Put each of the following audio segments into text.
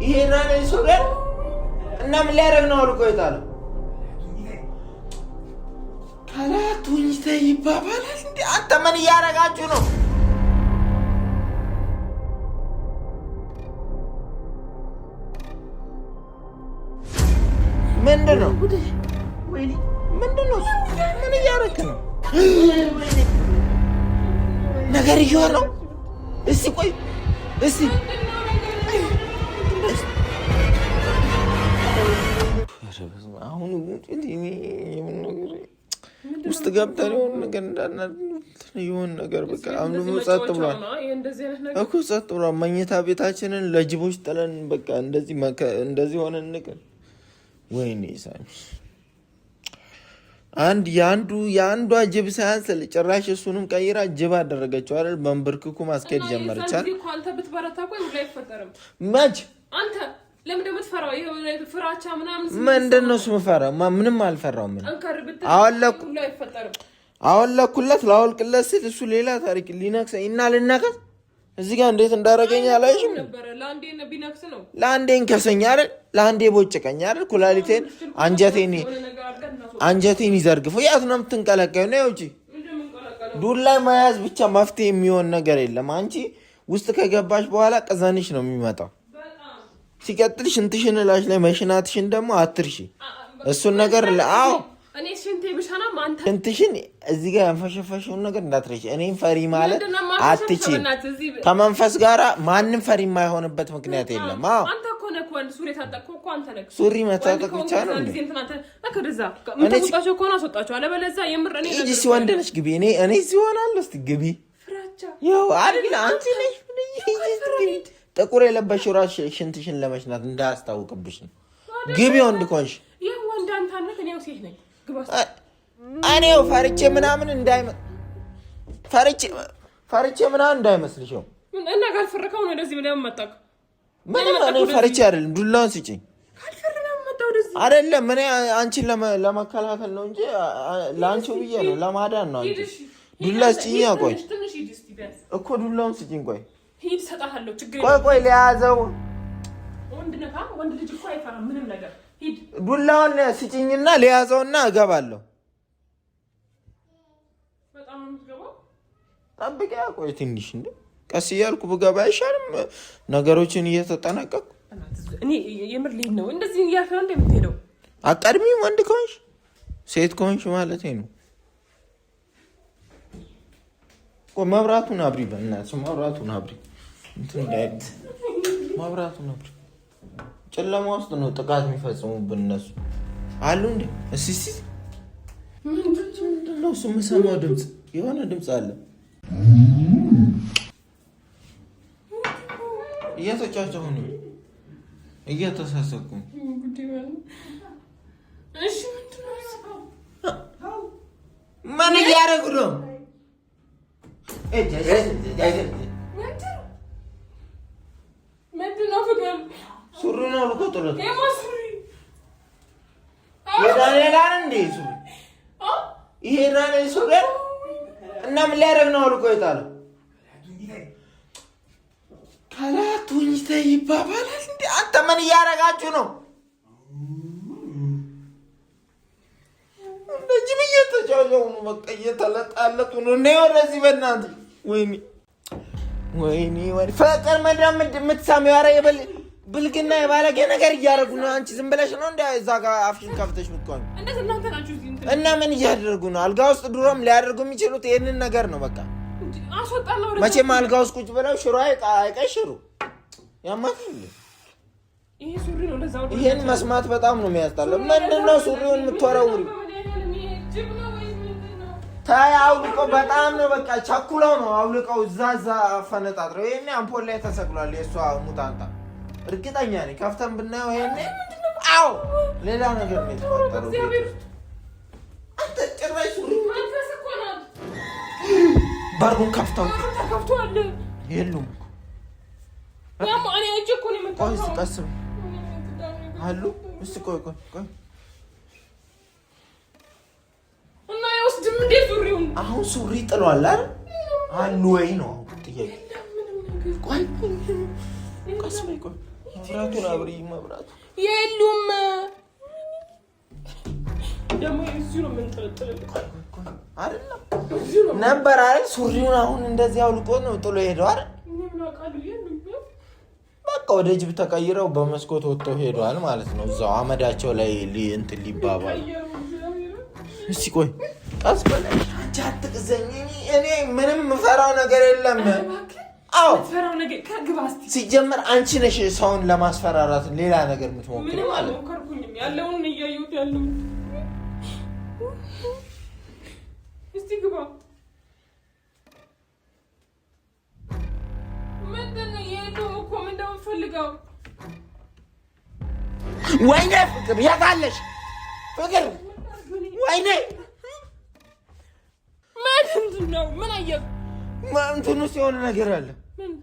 ይሄራን ሱሪያ እና ምን ሊያደርግ ነው አልቆ ይጣለው ካላቱኝ ይባባላል እንዴ አንተ ምን ያረጋችሁ ነው ምንድነው ወይኔ ምንድነው ምን ያረክ ነው ወይኔ ነገር ይሆነው እስቲ ቆይ እስቲ አሁን ምን ነገር ውስጥ ገብተን የሆነ ነገር በቃ አሁን ጸጥ ብሏል እኮ ጸጥ ብሏል መኝታ ቤታችንን ለጅቦች ጥለን በቃ እንደዚህ ሆነን ነገር ወይኔ ሳሚ ያንዷ ጅብ ሳያንስ ጭራሽ እሱንም ቀይራ ጅብ አደረገችው አይደል በንብርክኩ ማስኬድ ጀመረች አይደል አንተ ብትበረታ ቆይ ሁሉ አይፈጠርም ማች አንተ ለምን እንደምትፈራው ይሄ ፍራቻ ምናምን ምንድነው እሱ መፈራ ምንም አልፈራው ምን አወለኩለት ላወልቅለት ሲል እሱ ሌላ ታሪክ ሊነክሰኝና ልነከስ እዚህ ጋር እንዴት እንዳረገኝ አላይሽም ነበር ለአንዴን ከሰኛ አይደል ለአንዴ ቦጭቀኛ አይደል ኩላሊቴን አንጀቴን ይዘርግፈው ያት ነው የምትንቀለቀው ነው እንጂ ዱላ መያዝ ብቻ መፍትሄ የሚሆን ነገር የለም አንቺ ውስጥ ከገባሽ በኋላ ቀዘንሽ ነው የሚመጣው ሲቀጥል ሽንትሽን ላሽ ላይ መሽናትሽን ደግሞ አትርሺ እሱን ነገር አዎ እኔ ሽንቴ ብሻና ማንተ ሽንትሽን እዚህ ጋር ያንፈሸፈሽውን ነገር እንዳትረሺ እኔን ፈሪ ማለት አትቺ ከመንፈስ ጋራ ማንንም ፈሪ የማይሆንበት ምክንያት የለም አዎ አንተ እኮ ነህ ወንድ ሱሪ ታጠቅኩ እኮ አንተ ነህ ሱሪ መታጠቅ ብቻ ነው እንዴ አከደዛ ምትቆጣቸው እኮ ነው አስወጣቸው አለበለዛ የምር እኔ እዚህ ወንድ ነሽ ግቢ እኔ እዚህ ሆናለሁ እስቲ ግቢ ፍራቻ ያው አይደል አንቺ ነሽ ጥቁር የለበሽው ራስ ሽንትሽን ለመሽናት እንዳያስታውቅብሽ ነው ግቢ ወንድ ኮንሽ ይሄ ወንድ አንተ ነህ እኔው ሴት ነኝ እኔው ፈርቼ ምናምን እንዳይመስልሽ እና ካልፈረከው ነው እንደዚህ ምንም መጣቅ እኔ ፈርቼ አይደለም ዱላውን ስጪኝ ካልፈረከው መጣው እንደዚህ አይደለም እኔ አንቺን ለመከላከል ነው እንጂ ላንቺው ብዬ ነው ለማዳን ነው አንቺ ዱላ ስጪኝ ቆይ እኮ ዱላውን ስጪኝ ቆይ ሂድ ሰጣሃለሁ ችግር ቆይ ለያዘው ወንድ ልጅ እኮ አይፈራም ምንም ነገር ሂድ ዱላውን ስጪኝና ለያዘውና እገባለሁ በጣም የምትገባው ጠብቂያ ቆይ ትንሽ እንዴ ቀስ እያልኩ ብገባ አይሻልም ነገሮችን እየተጠናቀቁ እኔ የምር ልሂድ ነው እንደዚህ እያፈራ እንደምትሄደው አቀድሚ ወንድ ከሆንሽ ሴት ከሆንሽ ማለት ነው ቆይ መብራቱን አብሪ በእናትሽ መብራቱን አብሪ እንትን ዳይት መብራቱን አብሪ ጨለማ ውስጥ ነው ጥቃት የሚፈጽሙብን እነሱ አሉ እንዴ እስቲ ምንድነው እሱ የምሰማው ድምጽ የሆነ ድምጽ አለ እየተጫጫሁ ነው እየተሳሰቁ እሺ ምንድነው ምን እያደረጉ ነው ምንድነው ፍቅር ሱሪ ነው ልቆጥረት የዳንኤላን እንዴ ሱሪ ይሄ ዳንኤል ሱሪ እና ምን ሊያደርግ ነው ልቆ ይጣለው ካላቱኝ ይባባላል እንዴ አንተ ምን ያረጋችሁ ነው እንደዚህ እየተጫወቱ ነው በቃ እየተለጣለጡ ነው ነው ወደዚህ በእናትህ ወይኔ ፍቅር መዳም የምትሳሚው ኧረ ብልግና የባለጌ ነገር እያደረጉ ነው አንቺ ዝም ብለሽ ነው እንደ እዛ ጋር አፍሽን ከፍተሽ ምትቆም እንዴት እናንተ ናችሁ እዚህ እና ምን እያደረጉ ነው አልጋ ውስጥ ድሮም ሊያደርጉ የሚችሉት ይሄንን ነገር ነው በቃ አስወጣለው መቼም አልጋ ውስጥ ቁጭ ብለው ሽሮ አይቀሽሩ ያማታል ይሄ ሱሪ ነው ለዛው ይሄን መስማት በጣም ነው የሚያስጠላው ምንድነው ሱሪውን የምትወረውሪ ታያውልቆ በጣም ነው በቃ ቸኩለው ነው አውልቀው እዛዛ ፈነጣጥረው ይሄኔ አምፖል ላይ ተሰቅሏል የሷ ሙታንታ እርግጠኛ ነኝ ከፍተን ብናየው ይሄኔ አው ሌላ ነገር ነው የተፈጠረው አንተ ጭራሽ ሱሪ ማንፈስ እኮ ነው ባሩን ከፍተው አለ የሉም ያማ እኔ እጄ እኮ ነው የምታውቀው ቀስ አሉ እስቲ ቆይ እና ይወስድም እንደ ሱሪው አሁን ሱሪ ጥሏል አይደል አሉ ወይ ነው ጥያቄ ቆይ ቀስ በይ ቆይ መብራቱን አብሪ መብራቱ የሉም ደግሞ እዚህ ነው የምንጠለጥልልህ አይደለም ነበር አይደል ሱሪውን አሁን እንደዚህ አውልቆ ነው ጥሎ ሄደው አይደል በቃ ወደ ጅብ ተቀይረው በመስኮት ወጥተው ሄደዋል ማለት ነው እዛው አመዳቸው ላይ እንትን ሊባባል እስቲ ቆይ ቀስ በለኝ አንቺ አትቅዘኝ እኔ ምንም ምፈራው ነገር የለም አው ፈራው ነገር ከግባስቲ ሲጀመር አንቺ ነሽ ሰውን ለማስፈራራት ሌላ ነገር የምትሞክሪ ማለት ነው ከርኩኝም ያለውን እያዩት ያለው እስቲ ግባ ምንድነው የለው እኮ ምንድነው ፈልጋው ወይኔ ፍቅር ያታለሽ ፍቅር ወይኔ ምንድነው ምን አየህ ማንተኑ ሲሆን ነገር አለ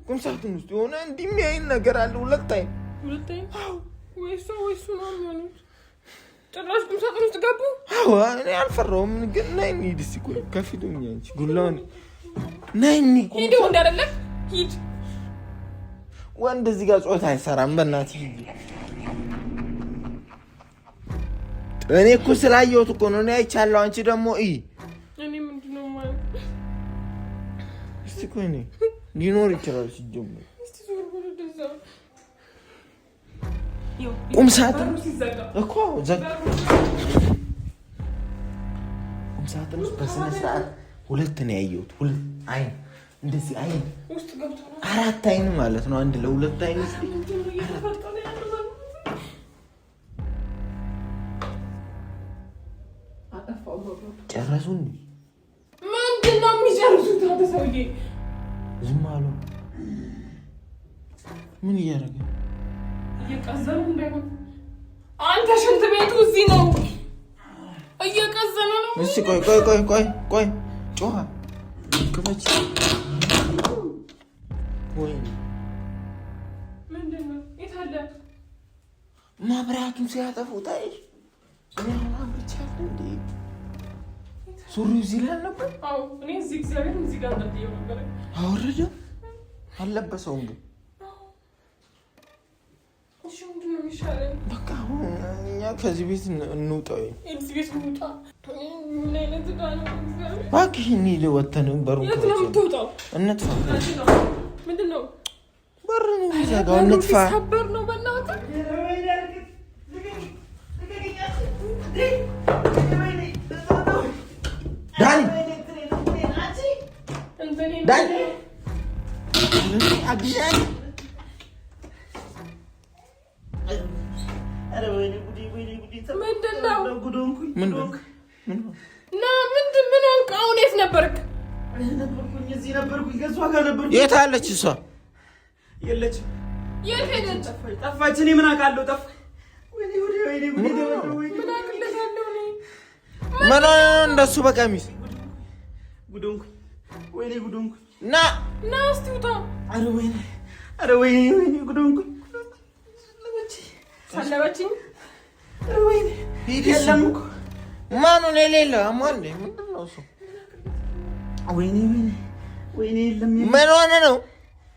ቁምሳጥን ውስጥ የሆነ እንዲሚያይን ነገር አለ ሁለታይ አው ወይሱ ነው የሚሆነው ጭራሽ ቁምሳጥን ውስጥ ገቡ አዎ እኔ አልፈራውም ግን ነይ እንሂድ እስኪ ቆይ ከፊቱኝ አንቺ ጉላውን ነይ እንሂድ ሂድ ወንድ አይደለም ሂድ ወንድ እዚህ ጋር ጾታ አይሰራም በእናትህ እኔ እኮ ስላየሁት እኮ ነው እኔ አይቻለሁ አንቺ ደግሞ እኔ ምንድነው ማለት እስቲ ቆይ ነይ ሊኖር ይችላል ሲጀምር እስቲ ዞር ብሎ ደዛ ቁምሳጥን እኮ ዘጋ ቁምሳጥን ውስጥ በስነ ስርዓት ሁለት ነው ያየሁት ሁለት አይን እንደዚህ አይን ውስጥ ገብቶ አራት አይን ማለት ነው አንድ ለሁለት አይን ጨረሱን ምንድነው የሚጨርሱት ታተሰውዬ ዝም አሉ ምን እያደረገ እየቀዘኑ እንዳይሆን አንተ ሽንት ቤቱ እዚህ ነው እየቀዘነ ነው እሺ ቆይ ጮሃ ከመቼ ወይ ምንድነው የታለ መብራቱን ሲያጠፉት አይሽ እኔ ብቻ እንዴ ሱሪው እዚህ ላይ ነበር አዎ እኔ እዚህ እግዚአብሔር እዚህ ጋር እንደዚህ ነበር አወረደው አለበሰው ግን እሺ ምንድነው የሚሻለው በቃ እኛ ከዚህ ቤት እንውጣው እዚህ ቤት እንውጣ ምን አይነት ዳና እግዚአብሔር እባክህ እንሂድ ወተን በሩን የት ነው የምትወጣው እንጥፋ ምንድነው በሩን ይዘጋው እንጥፋ ሰበር ነው በእናትህ ዳኒ አግሻኝ አረ ወይኔ ጉዲ ምንድነው ጉዶንኩኝ ምን ሆንክ አሁን የት ነበርክ ነበርኩኝ እዚህ ነበርኩኝ ከሷ ጋር ነበርኩኝ የት አለች እሷ የለችም የት ሄደች ጠፋች እኔ ምን አውቃለሁ ጠፋ ወይኔ ጉዲ ምን አቅልሻለሁ እኔ ምን እንደሱ በቀሚስ ጉዶንኩኝ ወይኔ ጉዶንኩኝ ና እስቲ ውጣ አረ ወይኔ ጉዶንኩኝ ሰለበችኝ ወይኔ የለም እኮ ማኑን የሌለው አሟል ምንድነው እሱ ወይኔ የለም ምን ሆነ ነው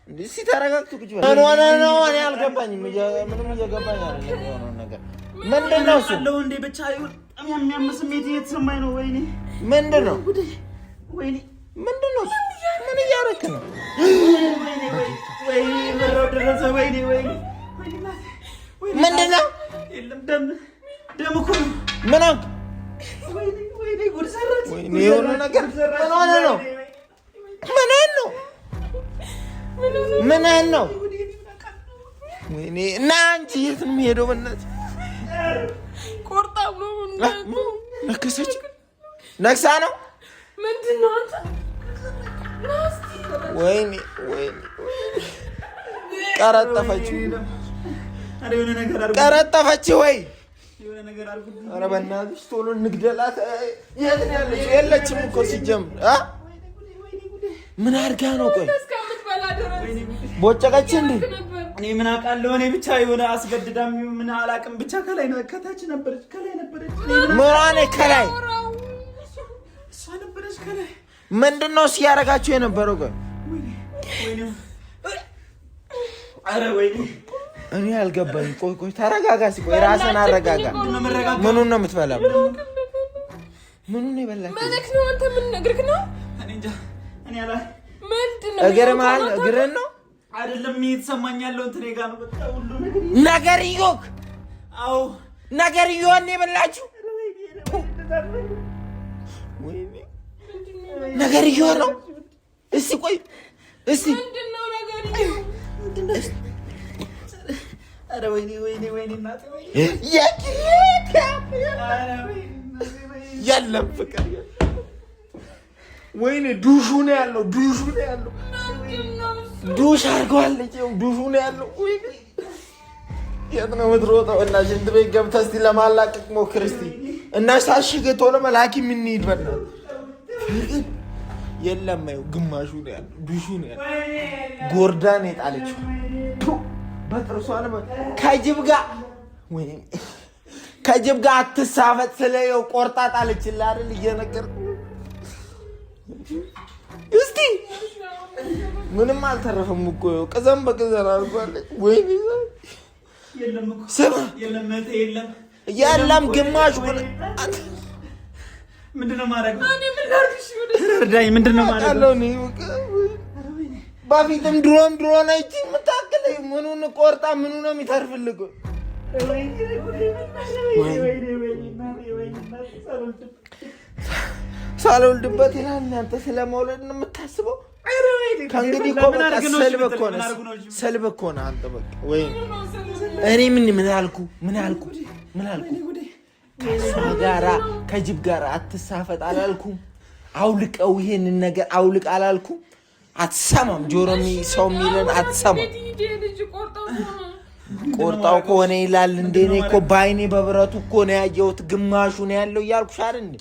እስቲ ተረጋግጡ ቁጭ በል ምን ሆነ ነው እኔ አልገባኝም ምንም እየገባኝ አይደለም የሆነው ነገር ምንድነው እሱ አለው እንዴ ብቻ በጣም የሚያም ስሜት እየተሰማኝ ነው ወይኔ ምንድነው ወይኔ ምንድነው ምን እያደረክ ነው ወይኔ መራው ደረሰ ወይኔ ምንድነው የለም ደም እኮ ነው ምን ሆንክ ወይኔ ጉድ ሰራች ወይኔ የሆነ ነገር ምን ሆነ ነው ምን ነው ወይኔ እና አንቺ የት ነው የምሄደው በእናትህ ቆርጣ ነው ነከሰች ነክሳ ነው ምንድነው አንተ ወይኔ ቀረጠፈች አረ የሆነ ነገር አድርጉ ቀረጠፈች ወይ የሆነ ነገር አድርጉ አረ በእናትሽ ቶሎ እንግደላት የት ነው ያለችው የለችም እኮ ሲጀምር ምን አድርጋ ነው ቆይ ቦጨቀች እንዴ እኔ ምን አውቃለሁ እኔ ብቻ የሆነ አስገድዳም ምን አላውቅም ብቻ ከላይ ነው ከታች ነበረች ምራኔ ከላይ እሷ ነበረች ከላይ ምንድነው ሲያረጋችሁ የነበረው ቆይ አረ ወይኔ እኔ አልገባኝ። ቆይ ተረጋጋ። ቆይ ራስን አረጋጋ። ምኑን ነው የምትበላው? ምኑን ነው የበላው? መልክ ነው አንተ ምን ነግርክ ነው? እኔ እንጃ እኔ አላ ምንድነው? እግርህን ነው አይደለም የተሰማኝ ያለው እንትን ጋር ነው። በቃ ሁሉ ነገርዮክ አዎ ነገርዮን ነው የበላችሁ? ነገርዮ ነው። እስቲ ቆይ እስቲ ምንድነው ነገርዮ? አረ ወይኔ እናቴ የለም ፍቅር ወይኔ ዱሹ ነው ያለው። ዱሽ አድርገዋል። ዱሹ ነው ያለው። ወይኔ የት ነው የምትሮጠው? እና ሽንት ቤት ገብተህ እስቲ ለማላቀቅ ሞክር እስቲ እና ሳሽገህ ቶሎ ሐኪም እንሂድ በእናትህ። የለም ይኸው ግማሹ ነው ያለው። ዱሹ ነው ያለው። ጎርዳን የጣለችው በጥርሷ ነው ከጅብ ጋር አትሳፈጥ ስለየው ቆርጣ ጣለችልህ አይደል? እየነገርኩህ እስቲ ምንም አልተረፈም እኮ ቅዘም በቅዘን አድርጓለች። ወይኔ የለም እኮ የለም ግማሹ ምንድነው ማድረግ? እኔ ምን ላድርግሽ? እርዳኝ። ምንድነው ማድረግ? በፊትም ድሮም ነው እቺ የምታክል ምኑን ቆርጣ ምኑ ነው የሚተርፍልህ? ሳልወልድበት ይላል። እናንተ ስለመውለድ ነው የምታስበው? ከእንግዲህ እኮ በቃ ሰልብ እኮ ነው አንተ በቃ። ወይ እኔ ምን አልኩ? ከጅብ ጋር አትሳፈጥ አላልኩም? አውልቀው ይሄንን ነገር አውልቅ አላልኩም? አትሰማም። ጆሮሚ ሰው የሚለን አትሰማም። ቆርጣው ከሆነ ይላል እንደ እኔ እኮ በአይኔ በብረቱ እኮ ነው ያየሁት። ግማሹ ነው ያለው እያልኩሽ አይደል እንዴ?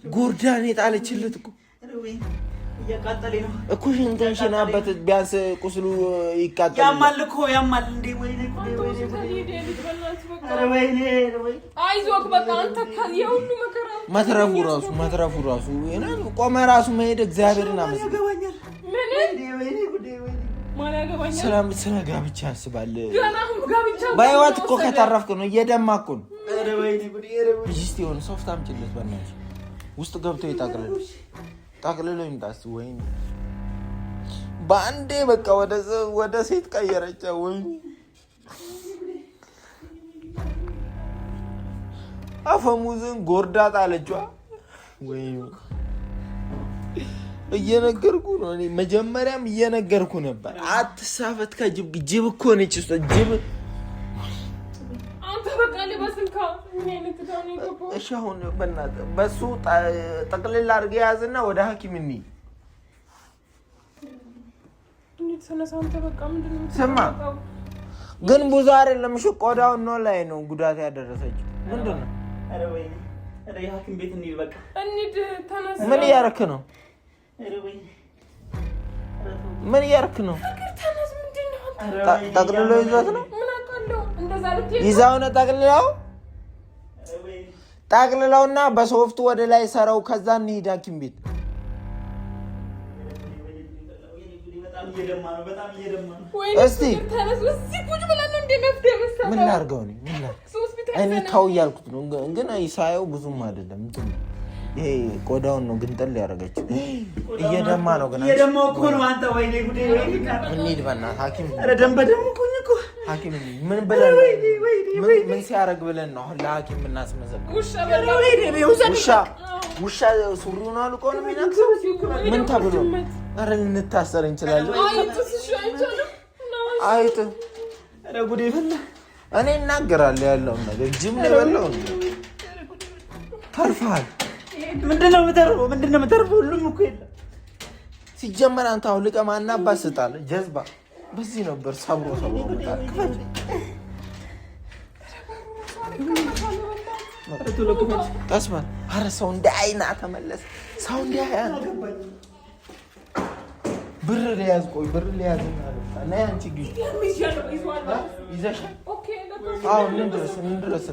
ጎርዳን የጣለችለት እኮ እያቃጠለኝ ነው እኮ። ሽንትን ሽናበት ቢያንስ ቁስሉ ይቃጠል። ያማል እንዴ? ወይኔ አይዞህ በቃ አንተ የሁሉ መከራ መትረፉ ራሱ ቆመ ራሱ መሄድ እግዚአብሔርን አመስግን። ስለ ጋብቻ ያስባል። በህይወት እኮ ከተረፍክ ነው። እየደማ እኮ ነው። እስቲ የሆነ ሶፍት አምጪለት በእናትሽ። ውስጥ ገብቶ ጠቅልሎ ይምጣስ። ወይኔ በአንዴ በቃ ወደ ሴት ቀየረች። ወይኔ አፈሙዝን ጎርዳ ጣለችዋ። ወይኔ እየነገርኩ ነው እኔ መጀመሪያም እየነገርኩ ነበር። አትሳፈት ከጅብ እኮ ነች እሷ ጅብ። አንተ በቃ ለበስልካ ምን አይነት ታው ነው የገባው? እሺ አሁን በእናትህ በሱ ጠቅልል አድርገህ ያዝና ወደ ሐኪም እንሂድ። አንተ በቃ ምንድነው? ስማ ግን ብዙ አይደለም። እሺ ቆዳውን ነው ላይ ነው ጉዳት ያደረሰችው። ምንድነው? አረ ወይኔ የሐኪም ቤት እንሂድ በቃ እንሂድ። ተነስ። ምን እያደረክ ነው? ምን እያደረክ ነው? ተነስ። ምንድነው? ጠቅልሎ ይዟት ነው። ምን አውቃለሁ? እንደዛ ልትይ ይዛው ነው ጠቅልለውና በሶፍቱ ወደ ላይ ሰራው። ከዛ እንሂድ ሐኪም ቤት። እስቲ ምን ላድርገው? እኔ ተው እያልኩት ነው፣ ግን ሳየው ብዙም አይደለም። ይሄ ቆዳውን ነው ግን ጥል ያደረገችው። እየደማ ነው ግን እየደማው እኮ ነው። አንተ ወይኔ ጉዴ! እንሂድ በእናትህ ሐኪም። ኧረ ደም በደም እኮ ነው ሐኪም ምን ብለን ምን ሲያደርግ ብለን ነው ለሐኪም እናስመዘግብ? ውሻ ሱሪውን አልቆ ነው የሚነክሰው? ምን ተብሎ? ኧረ ልንታሰር እንችላለን። አይጥ ኧረ ጉዴ ፈላ። እኔ እናገራለሁ ያለውን ነገር። ጅብ ነው የበላው። ተርፈሃል። ምንድነው የምተርፈው? ሁሉም እኮ የለም። ሲጀመር አንተ አውልቀህ ማን አባት ስጣለህ? ጀዝባ በዚህ ነበር ሰብሮ መጣል። ተስማን አረ ሰው እንደ አይና ተመለሰ። ሰው እንደ አይና ብር ሊያዝ ብር ሊያዝ እና አንቺ ግዢ ይዘሻል። ኦኬ ለካ አሁን እንድረስ